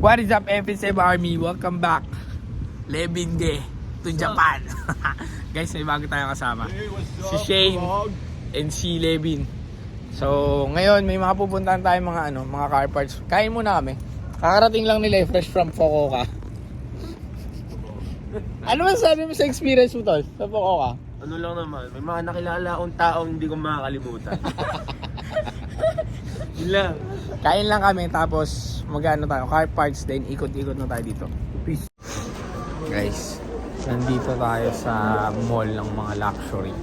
What is up, FSM Army? Welcome back. Levin Day to Japan. Guys, may bago tayong kasama. Si Shane and si Levin. So, ngayon may mga pupuntahan tayong mga car parts. Kain muna kami. Kakarating lang nila fresh from Fukuoka. Ano man sabi mo sa experience mo, tol? Sa Fukuoka? Ano lang naman, may mga nakilala akong taong hindi ko makakalimutan. Yun lang. Kain lang kami tapos magano tayo, car parts, then ikot-ikot na tayo dito. Peace. Guys, nandito tayo sa mall ng mga luxury.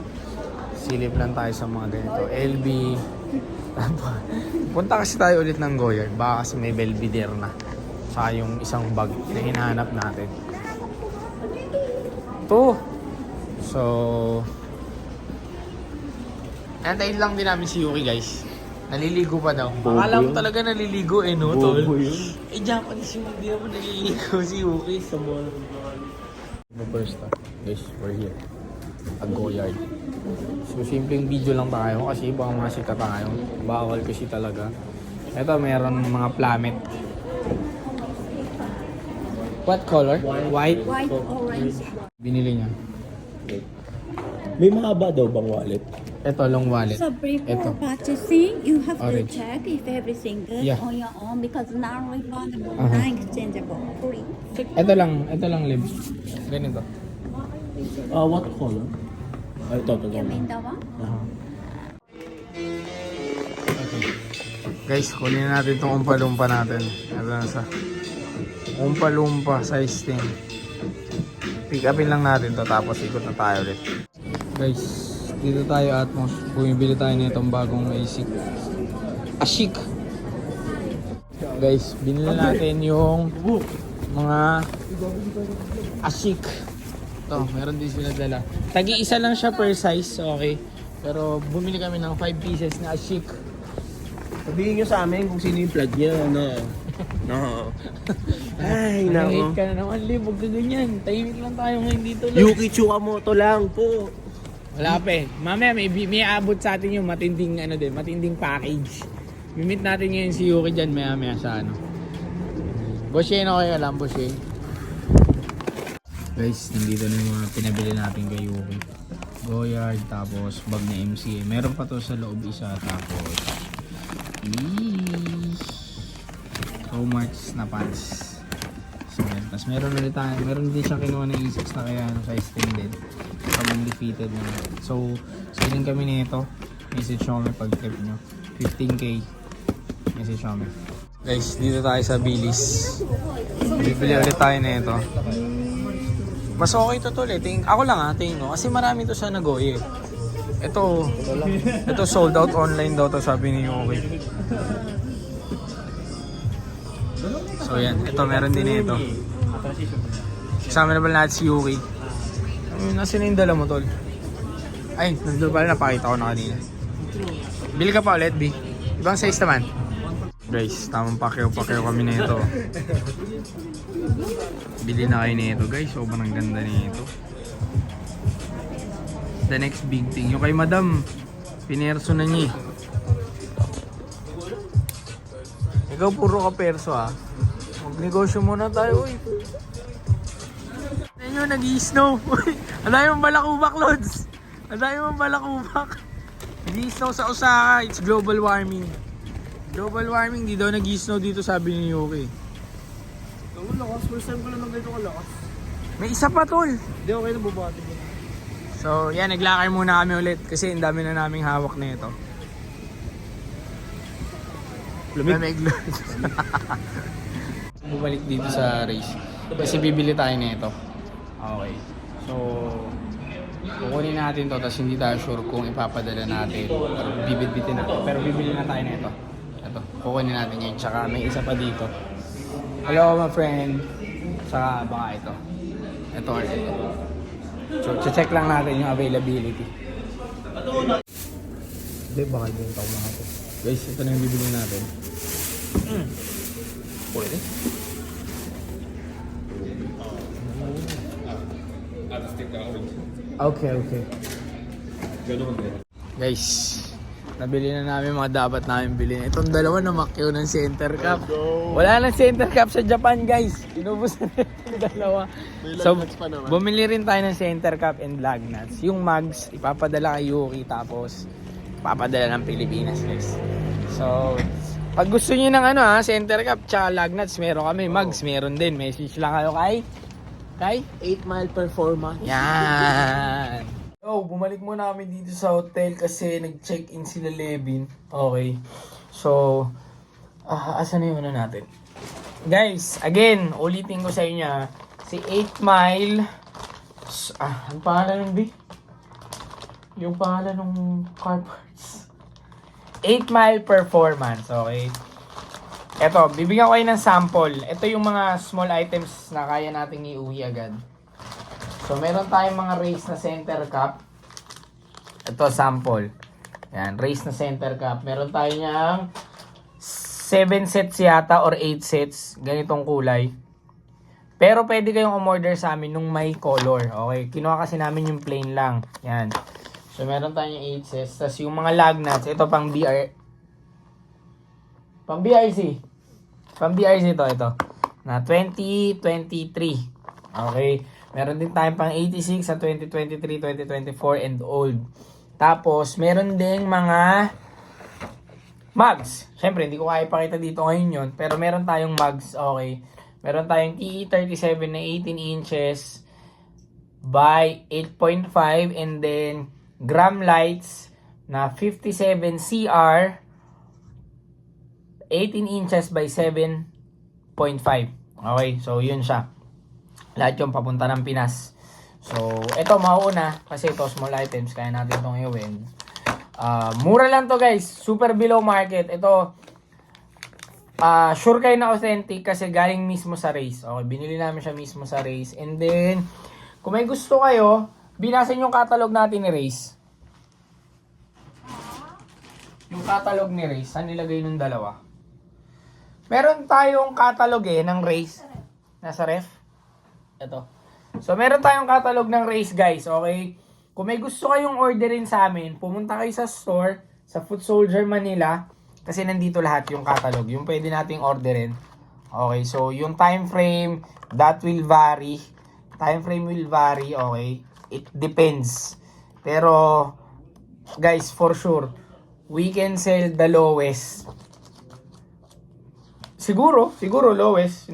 Silip lang tayo sa mga ganito. LB. Punta kasi tayo ulit ng Goyard. Baka kasi may Belvedere na. Saka yung isang bag na hinahanap natin. Ito. So, antayin lang din namin si Yuki, guys. Naliligo pa daw. Akala mo talaga naliligo no, tol? Eh, Japanese yung hindi naman naliligo si Yuki sa mall. First guys, we're here at Goyard. So, simpleng video lang tayo kasi baka mga sita tayo. Bawal kasi talaga. Ito, mayroon mga planet. What color? White? White, orange. Binili niya. May mahaba daw bang wallet? Ito, long wallet. So before Ito. purchasing, you have Orange. to check if everything good Yeah. on your own because non-refundable, non-exchangeable, free. Ito lang, Liv. Ganito. What color? Ay, ito. You mean the one? Okay. Guys, kunin na natin itong umpa-lumpa natin. Ito na sa umpa-lumpa size 10. Pick upin lang natin to tapos ikot na tayo ulit. Guys, dito tayo Atmos. Bumibili tayo nitong bagong Ashik. Guys, binili natin yung mga Ashik. Ito, meron din sila dala. Tagi-isa lang siya per size, okay. Pero bumili kami ng 5 pieces na Ashik. Sabihin nyo sa amin kung sino yung plug niya, no? No. Ay, Nahihit nako. ka na naman, Liv. Huwag ka ganyan. Tahimik lang tayo ngayon dito, Liv. Yuki Tsukamoto lang po. Wala pa eh. Mamaya may abot sa atin yung matinding package. Mimit natin ngayon si Yuki dyan maya sa Bossy, ano kayo alam, Bossy? Guys, nandito na yung mga pinabili natin kay Yuki. Goyard, tapos bag na MCA. Meron pa to sa loob isa, tapos Comarts na pants. So, tapos meron din siya kinuha ng E6 na kaya size 10 din. Commonly fitted na. So, selling kami nito. Message nyo kami pag trip nyo. 15k. Message nyo kami. Guys, dito tayo sa Billy's. Bibili ulit tayo na ito. Mas okay to tol eh. Ako lang tingin ko. Kasi marami to sa Nagoya eh. Ito sold out online daw to sabi ni Yuki. So yan, ito meron din ito. Kasama na pala natin si Yuki. Nasaan yung dala mo, tol? Ay, nandun pala, napakita ko na kanina. Bili ka pa ulit, B. Ibang size naman. Guys, tamang pakyaw kami na ito. Bili na kayo na ito, guys. Sobrang ganda na ito. The next big thing. Yung kay Madam, pinerso na niya. Ikaw puro ka perso Magnegosyo muna tayo, uy. Ayun yun, nag-i-snow. Ang dami mong balakubak, Lods. Ang dami mong balakubak. Nag-i-snow sa Osaka. It's global warming. Global warming, di daw nag-i-snow dito sabi ni Yuki. Ang lakas, first time ko lang ganito kalakas. May isa pa, tol. Hindi ako kayo nabubati mo. So, yan, naglakay muna kami ulit kasi ang dami na naming hawak na ito. Lamig. Bumalik dito sa race kasi bibili tayo na ito. Okay. So, kukunin natin to tapos hindi tayo sure kung ipapadala natin or bibitbitin natin. Pero bibili na tayo na ito. Ito, kukunin natin yun. Tsaka may isa pa dito. Hello, my friend. Saka baka ito. Ito or ito. So, check lang natin yung availability. Hindi, baka din ito mga ito. Guys, ito na yung bibili natin. Pwede? Okay. Guys, Nabili na namin mga dapat namin bilhin. Itong dalawa na makyo ng center cap. Wala nang center cap sa Japan, guys. Inubos na yung dalawa. So, bumili rin tayo ng center cap and lug nuts. Yung mugs, ipapadala kay Yuki, tapos ipapadala ng Pilipinas, guys. So, pag gusto niyo ng center cap tsaka lug nuts, meron kami. Mugs, meron din. Message lang kayo kay 8 Mile Performance. yan. So, bumalik muna kami dito sa hotel kasi nag-check-in sila Levin. Okay. So, asan na yung natin? Guys, again, ulitin ko sa inyo, si 8 Mile, ang pangalan nun, B? Yung pangalan ng car parts. 8 Mile Performance, okay? Eto, bibigyan ko kayo ng sample. Ito yung mga small items na kaya nating iuwi agad. So, meron tayong mga race na center cap. Ito, sample. Yan, race na center cap. Meron tayong 7 sets yata or 8 sets. Ganitong kulay. Pero pwede kayong umorder sa amin nung may color. Okay, kinuha kasi namin yung plain lang. Yan. So, meron tayong 8 sets. Tapos yung mga lug nuts, ito pang Pang BRC. Pang BRC ito. Na 2023. Okay. Meron din tayong pang 86 sa 2023, 2024 and old. Tapos, meron ding mga mugs. Siyempre, hindi ko kaya ipakita dito ngayon yun. Pero meron tayong mugs. Okay. Meron tayong TE37 na 18 inches by 8.5 and then gram lights na 57 CR 18 inches by 7.5. Okay, so yun siya. Lahat yung papunta ng Pinas. So, ito mauuna kasi ito small items kaya natin itong i-win. Mura lang to guys. Super below market. Ito, sure kayo na authentic kasi galing mismo sa race. Okay, binili namin siya mismo sa race. And then, kung may gusto kayo, binasan yung catalog natin ni Race. Yung catalog ni Race, saan nilagay nung dalawa? Meron tayong catalog ng Race. Nasa ref. Ito. So, meron tayong catalog ng Race, guys. Okay? Kung may gusto kayong orderin sa amin, pumunta kayo sa store, sa Foot Soldier Manila, kasi nandito lahat yung catalog. Yung pwede nating orderin. Okay? So, yung time frame, that will vary. Time frame will vary, okay? It depends. Pero, guys, for sure, we can sell the lowest. Siguro lowest.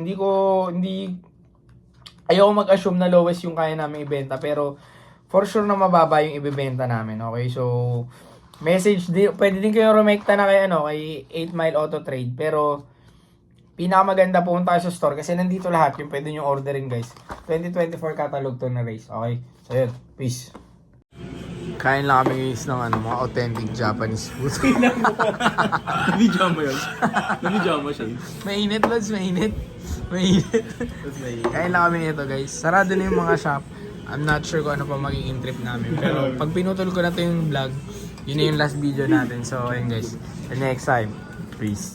Ayoko mag-assume na lowest yung kaya namin ibenta, pero for sure na mababa yung ibebenta namin, okay? So, pwede din kayo rumekta na kay 8 Mile Auto Trade, pero pinakamaganda pumunta kayo sa store kasi nandito lahat yung pwede nyo orderin, guys. 2024 catalog to na Race, okay? So, yun. Peace. Kain lang kami guys ng mga authentic Japanese food. Nabidyo mo yun? Nabidyo mo siya? Mainit, Lods. Mainit. Kain lang kami nito, guys. Sarado na yung mga shop. I'm not sure kung ano pa magiging trip namin. Pero pag pinutol ko na to yung vlog, yun na yung last video natin. So, ayun guys. Till next time. Peace.